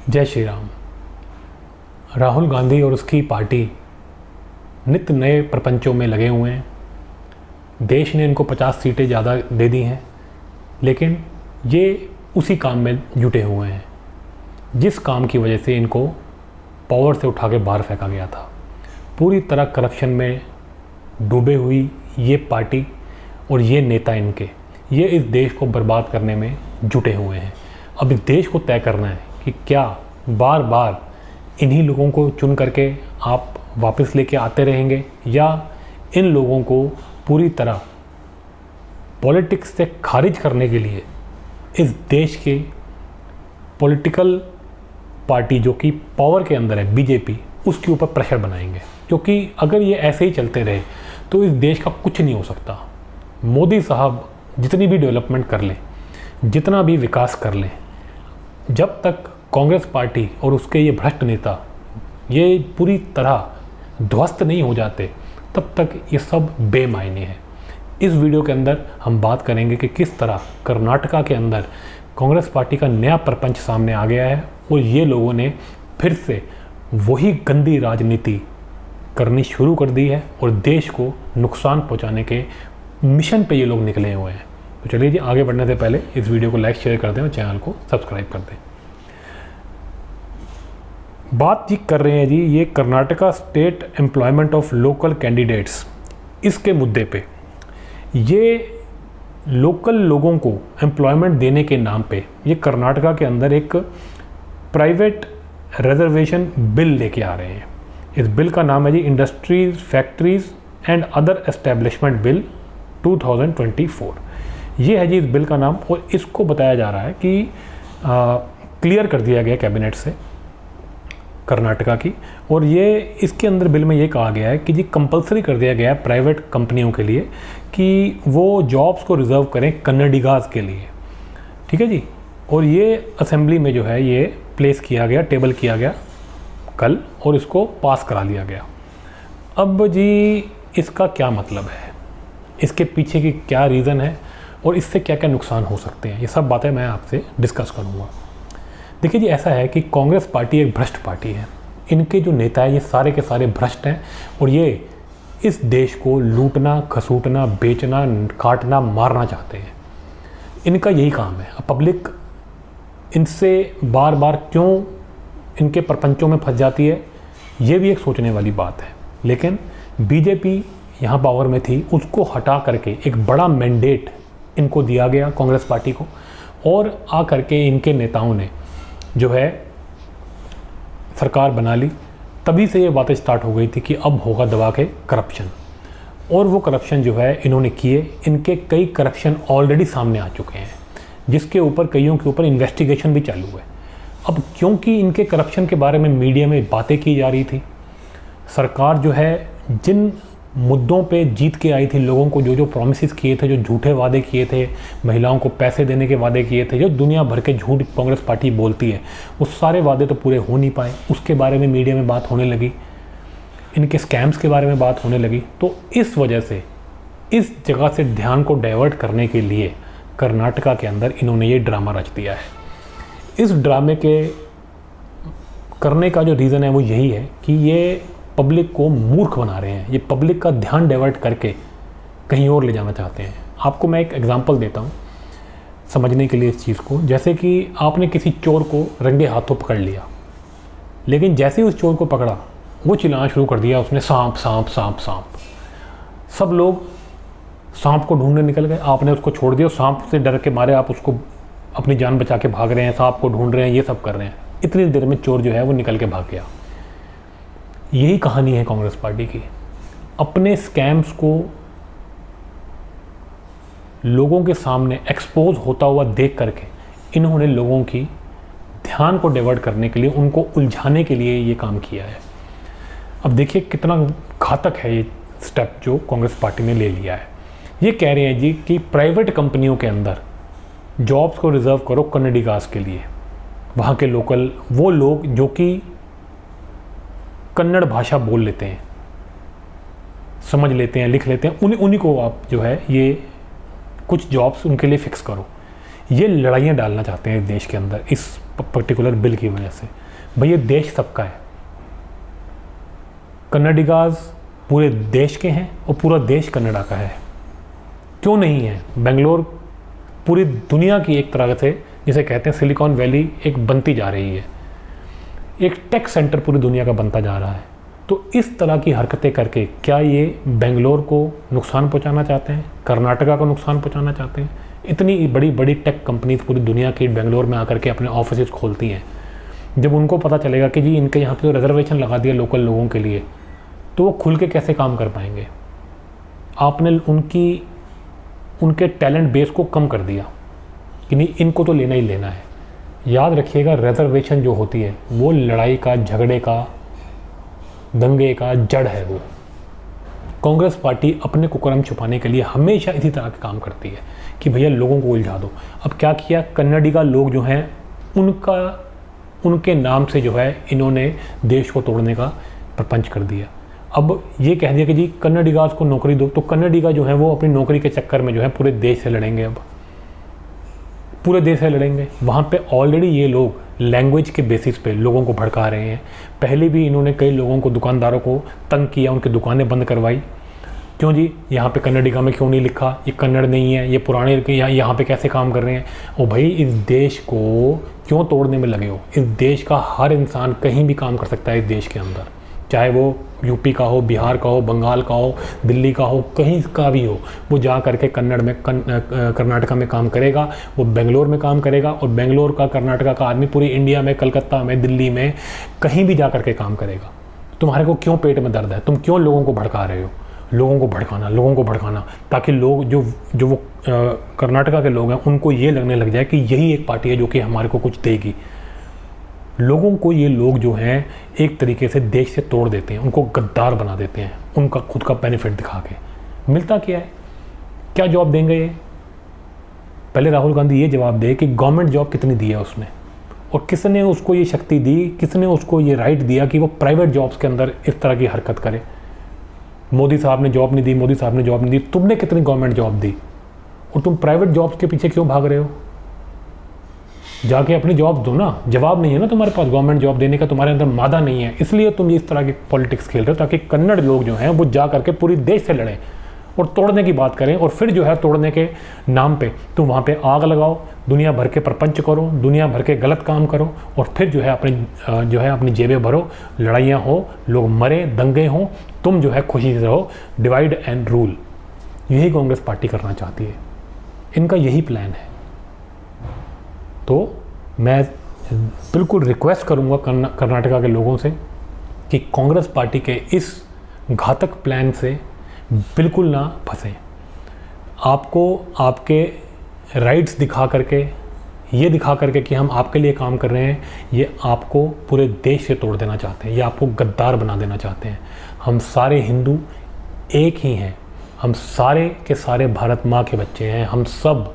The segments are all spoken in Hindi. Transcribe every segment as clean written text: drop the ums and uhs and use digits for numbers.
जय श्री राम। राहुल गांधी और उसकी पार्टी नित्य नए प्रपंचों में लगे हुए हैं। देश ने इनको 50 सीटें ज़्यादा दे दी हैं, लेकिन ये उसी काम में जुटे हुए हैं जिस काम की वजह से इनको पावर से उठा के बाहर फेंका गया था। पूरी तरह करप्शन में डूबे हुई ये पार्टी और ये नेता इनके ये इस देश को बर्बाद करने में जुटे हुए हैं। अब इस देश को तय करना है कि क्या बार बार इन्हीं लोगों को चुन करके आप वापस लेके आते रहेंगे या इन लोगों को पूरी तरह पॉलिटिक्स से खारिज करने के लिए इस देश के पॉलिटिकल पार्टी जो कि पावर के अंदर है बीजेपी, उसके ऊपर प्रेशर बनाएंगे। क्योंकि अगर ये ऐसे ही चलते रहे तो इस देश का कुछ नहीं हो सकता। मोदी साहब जितनी भी डेवलपमेंट कर लें, जितना भी विकास कर लें, जब तक कांग्रेस पार्टी और उसके ये भ्रष्ट नेता ये पूरी तरह ध्वस्त नहीं हो जाते तब तक ये सब बेमायने हैं। इस वीडियो के अंदर हम बात करेंगे कि किस तरह कर्नाटका के अंदर कांग्रेस पार्टी का नया प्रपंच सामने आ गया है और ये लोगों ने फिर से वही गंदी राजनीति करनी शुरू कर दी है और देश को नुकसान पहुंचाने के मिशन पे ये लोग निकले हुए हैं। तो चलिए जी, आगे बढ़ने से पहले इस वीडियो को लाइक शेयर कर दें और चैनल को सब्सक्राइब कर दें। बात जी कर रहे हैं जी ये Karnataka state employment of local candidates, इसके मुद्दे पे ये लोकल लोगों को एम्प्लॉयमेंट देने के नाम पे ये कर्नाटका के अंदर एक प्राइवेट रिजर्वेशन बिल लेके आ रहे हैं। इस बिल का नाम है जी industries factories and other establishment bill 2024। ये है जी इस बिल का नाम और इसको बताया जा रहा है कि क्लियर कर दिया गया कैबिनेट से कर्नाटका की। और ये इसके अंदर बिल में ये कहा गया है कि जी कंपलसरी कर दिया गया है प्राइवेट कंपनियों के लिए कि वो जॉब्स को रिज़र्व करें कन्नडिगास के लिए। ठीक है जी। और ये असेंबली में जो है ये प्लेस किया गया, टेबल किया गया कल और इसको पास करा लिया गया। अब जी इसका क्या मतलब है, इसके पीछे की क्या रीज़न है और इससे क्या क्या नुकसान हो सकते हैं, ये सब बातें मैं आपसे डिस्कस करूँगा। देखिए जी, ऐसा है कि कांग्रेस पार्टी एक भ्रष्ट पार्टी है। इनके जो नेता है ये सारे के सारे भ्रष्ट हैं और ये इस देश को लूटना, खसूटना, बेचना, काटना, मारना चाहते हैं। इनका यही काम है। अब पब्लिक इनसे बार बार क्यों इनके प्रपंचों में फंस जाती है, ये भी एक सोचने वाली बात है। लेकिन बीजेपी यहाँ पावर में थी, उसको हटा करके एक बड़ा मैंडेट इनको दिया गया कांग्रेस पार्टी को और आ करके इनके नेताओं ने जो है सरकार बना ली। तभी से ये बातें स्टार्ट हो गई थी कि अब होगा दबा के करप्शन। और वो करप्शन जो है इन्होंने किए, इनके कई करप्शन ऑलरेडी सामने आ चुके हैं जिसके ऊपर कईयों के ऊपर इन्वेस्टिगेशन भी चालू है। अब क्योंकि इनके करप्शन के बारे में मीडिया में बातें की जा रही थी, सरकार जो है जिन मुद्दों पे जीत के आई थी, लोगों को जो जो प्रॉमिसेस किए थे, जो झूठे वादे किए थे, महिलाओं को पैसे देने के वादे किए थे, जो दुनिया भर के झूठ कांग्रेस पार्टी बोलती है, वो सारे वादे तो पूरे हो नहीं पाए। उसके बारे में मीडिया में बात होने लगी, इनके स्कैम्स के बारे में बात होने लगी। तो इस वजह से इस जगह से ध्यान को डाइवर्ट करने के लिए कर्नाटका के अंदर इन्होंने ये ड्रामा रच दिया है। इस ड्रामे के करने का जो रीज़न है वो यही है कि ये पब्लिक को मूर्ख बना रहे हैं। ये पब्लिक का ध्यान डाइवर्ट करके कहीं और ले जाना चाहते हैं। आपको मैं एक एग्जांपल देता हूँ समझने के लिए इस चीज़ को। जैसे कि आपने किसी चोर को रंगे हाथों पकड़ लिया, लेकिन जैसे ही उस चोर को पकड़ा वो चिल्लाना शुरू कर दिया, उसने सांप सांप सांप सांप। सब लोग सांप को ढूंढने निकल गए, आपने उसको छोड़ दिया। सांप से डर के मारे आप उसको अपनी जान बचा के भाग रहे हैं, सांप को ढूंढ रहे हैं, ये सब कर रहे हैं। इतनी देर में चोर जो है वो निकल के भाग गया। यही कहानी है कांग्रेस पार्टी की। अपने स्कैम्स को लोगों के सामने एक्सपोज होता हुआ देख करके इन्होंने लोगों की ध्यान को डाइवर्ट करने के लिए, उनको उलझाने के लिए ये काम किया है। अब देखिए कितना घातक है ये स्टेप जो कांग्रेस पार्टी ने ले लिया है। ये कह रहे हैं जी कि प्राइवेट कंपनियों के अंदर जॉब्स को रिजर्व करो कन्नडिगास के लिए, वहाँ के लोकल वो लोग जो कि कन्नड़ भाषा बोल लेते हैं, समझ लेते हैं, लिख लेते हैं, उन्हीं को आप जो है ये कुछ जॉब्स उनके लिए फ़िक्स करो। ये लड़ाइयाँ डालना चाहते हैं देश के अंदर इस पर्टिकुलर बिल की वजह से। भाई ये देश सबका है, कन्नडिगाज पूरे देश के हैं और पूरा देश कन्नडा का है, क्यों नहीं है? बेंगलोर पूरी दुनिया की एक तरह से जिसे कहते हैं सिलिकॉन वैली एक बनती जा रही है, एक टेक सेंटर पूरी दुनिया का बनता जा रहा है। तो इस तरह की हरकतें करके क्या ये बेंगलोर को नुकसान पहुंचाना चाहते हैं, कर्नाटका को नुकसान पहुंचाना चाहते हैं? इतनी बड़ी बड़ी टेक कंपनीज पूरी दुनिया की बेंगलोर में आकर के अपने ऑफिस खोलती हैं। जब उनको पता चलेगा कि जी इनके यहाँ पे तो रिजर्वेशन लगा दिया लोकल लोगों के लिए, तो वो खुल के कैसे काम कर पाएंगे? आपने उनके टैलेंट बेस को कम कर दिया कि नहीं इनको तो लेना ही लेना है। याद रखिएगा, रिजर्वेशन जो होती है वो लड़ाई का, झगड़े का, दंगे का जड़ है। वो कांग्रेस पार्टी अपने कुकर्म छुपाने के लिए हमेशा इसी तरह के काम करती है कि भैया लोगों को उलझा दो। अब क्या किया, कन्नडिगा लोग जो हैं उनके नाम से जो है इन्होंने देश को तोड़ने का प्रपंच कर दिया। अब ये कह दिया कि जी कन्नडिगाज को नौकरी दो, तो कन्नडिगा जो है वो अपनी नौकरी के चक्कर में जो है पूरे देश से लड़ेंगे। अब पूरे देश से लड़ेंगे। वहाँ पे ऑलरेडी ये लोग लैंग्वेज के बेसिस पे लोगों को भड़का रहे हैं। पहले भी इन्होंने कई लोगों को, दुकानदारों को तंग किया, उनकी दुकानें बंद करवाई। क्यों जी, यहाँ पे कन्नडिगा में क्यों नहीं लिखा, ये कन्नड़ नहीं है, ये पुराने यहाँ पे कैसे काम कर रहे हैं? ओ भाई, इस देश को क्यों तोड़ने में लगे हो? इस देश का हर इंसान कहीं भी काम कर सकता है इस देश के अंदर, चाहे वो यूपी का हो, बिहार का हो, बंगाल का हो, दिल्ली का हो, कहीं का भी हो। वो जा करके कर्नाटका में काम करेगा, वो बेंगलोर में काम करेगा, और बेंगलोर का, कर्नाटका का आदमी पूरी इंडिया में, कलकत्ता में, दिल्ली में, कहीं भी जा करके काम करेगा। तुम्हारे को क्यों पेट में दर्द है? तुम क्यों लोगों को भड़का रहे हो? लोगों को भड़काना ताकि लोग जो वो कर्नाटका के लोग हैं उनको ये लगने लग जाए कि यही एक पार्टी है जो कि हमारे को कुछ देगी। लोगों को ये लोग जो हैं एक तरीके से देश से तोड़ देते हैं, उनको गद्दार बना देते हैं, उनका खुद का बेनिफिट दिखा के। मिलता क्या है? क्या जॉब देंगे ये? पहले राहुल गांधी ये जवाब दे कि गवर्नमेंट जॉब कितनी दी है उसने, और किसने उसको ये शक्ति दी, किसने उसको ये राइट दिया कि वो प्राइवेट जॉब्स के अंदर इस तरह की हरकत करे। मोदी साहब ने जॉब नहीं दी, मोदी साहब ने जॉब नहीं दी। तुमने कितनी गवर्नमेंट जॉब दी और तुम प्राइवेट जॉब्स के पीछे क्यों भाग रहे हो? जाके अपनी जॉब दो ना। जवाब नहीं है ना तुम्हारे पास गवर्नमेंट जॉब देने का, तुम्हारे अंदर मादा नहीं है, इसलिए तुम इस तरह की पॉलिटिक्स खेल रहे हो ताकि कन्नड़ लोग जो हैं वो जा करके पूरी देश से लड़ें और तोड़ने की बात करें, और फिर जो है तोड़ने के नाम पे तुम वहाँ पे आग लगाओ, दुनिया भर के प्रपंच करो, दुनिया भर के गलत काम करो, और फिर जो है अपनी जेबें भरो, लड़ाइयाँ हो, लोग मरे, दंगे हों, तुम जो है खुशी से रहो, डिवाइड एंड रूल। यही कांग्रेस पार्टी करना चाहती है, इनका यही प्लान है। तो मैं बिल्कुल रिक्वेस्ट करूंगा कर्नाटका के लोगों से कि कांग्रेस पार्टी के इस घातक प्लान से बिल्कुल ना फंसें। आपको आपके राइट्स दिखा करके, ये दिखा करके कि हम आपके लिए काम कर रहे हैं, ये आपको पूरे देश से तोड़ देना चाहते हैं, ये आपको गद्दार बना देना चाहते हैं। हम सारे हिंदू एक ही हैं, हम सारे के सारे भारत माँ के बच्चे हैं, हम सब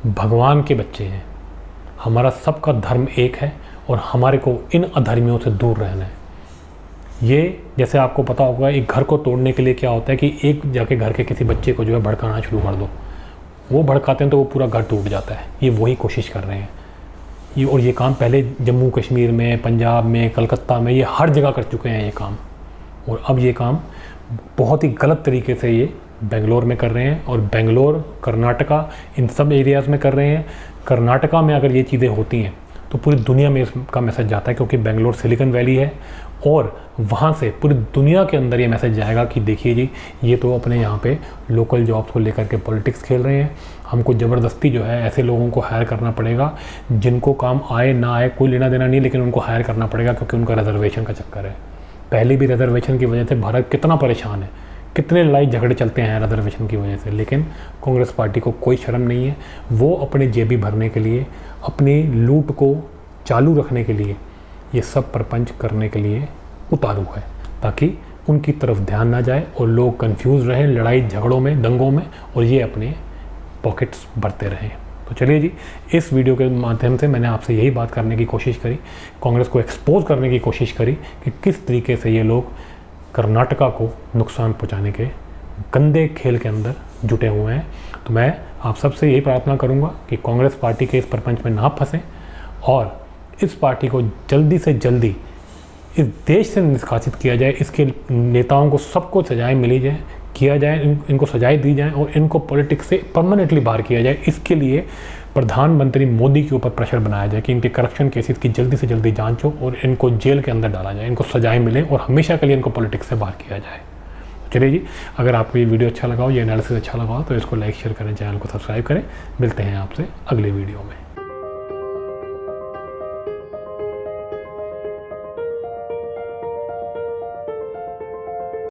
भगवान के बच्चे हैं, हमारा सबका धर्म एक है और हमारे को इन अधर्मियों से दूर रहना है। ये जैसे आपको पता होगा, एक घर को तोड़ने के लिए क्या होता है कि एक जाके घर के किसी बच्चे को जो है भड़काना शुरू कर दो, वो भड़काते हैं तो वो पूरा घर टूट जाता है। ये वही कोशिश कर रहे हैं और ये काम पहले जम्मू कश्मीर में, पंजाब में, कलकत्ता में, ये हर जगह कर चुके हैं ये काम, और अब ये काम बहुत ही गलत तरीके से ये बेंगलोर में कर रहे हैं, और बेंगलोर, कर्नाटका, इन सब एरियाज़ में कर रहे हैं। कर्नाटका में अगर ये चीज़ें होती हैं तो पूरी दुनिया में इसका मैसेज जाता है, क्योंकि बेंगलोर सिलिकॉन वैली है, और वहाँ से पूरी दुनिया के अंदर ये मैसेज जाएगा कि देखिए जी, ये तो अपने यहाँ पे लोकल जॉब्स को लेकर के पॉलिटिक्स खेल रहे हैं। हमको ज़बरदस्ती जो है ऐसे लोगों को हायर करना पड़ेगा जिनको काम आए ना आए कोई लेना देना नहीं, लेकिन उनको हायर करना पड़ेगा क्योंकि उनका रिजर्वेशन का चक्कर है। पहले भी रिजर्वेशन की वजह से भारत कितना परेशान है, कितने लड़ाई झगड़े चलते हैं रिजर्वेशन की वजह से, लेकिन कांग्रेस पार्टी को कोई शर्म नहीं है। वो अपने जेबी भरने के लिए, अपनी लूट को चालू रखने के लिए, ये सब प्रपंच करने के लिए उतारू है, ताकि उनकी तरफ ध्यान ना जाए और लोग कंफ्यूज रहें लड़ाई झगड़ों में, दंगों में, और ये अपने पॉकेट्स भरते रहें। तो चलिए जी, इस वीडियो के माध्यम से मैंने आपसे यही बात करने की कोशिश करी, कांग्रेस को एक्सपोज करने की कोशिश करी कि किस तरीके से ये लोग कर्नाटका को नुकसान पहुंचाने के गंदे खेल के अंदर जुटे हुए हैं। तो मैं आप सबसे यही प्रार्थना करूंगा कि कांग्रेस पार्टी के इस प्रपंच में ना फंसें और इस पार्टी को जल्दी से जल्दी इस देश से निष्कासित किया जाए। इसके नेताओं को सबको सजाएं मिली जाए, किया जाए, इनको सजाएं दी जाए और इनको पॉलिटिक्स से परमानेंटली बाहर किया जाए। इसके लिए प्रधानमंत्री मोदी के ऊपर प्रेशर बनाया जाए कि इनके करप्शन केसेस की जल्दी से जल्दी जांच हो और इनको जेल के अंदर डाला जाए, इनको सजाएं मिले और हमेशा के लिए इनको पॉलिटिक्स से बाहर किया जाए। चलिए जी, अगर आपको ये वीडियो अच्छा लगा हो, ये एनालिसिस अच्छा लगा हो तो इसको लाइक शेयर करें, चैनल को सब्सक्राइब करें। मिलते हैं आपसे अगले वीडियो में।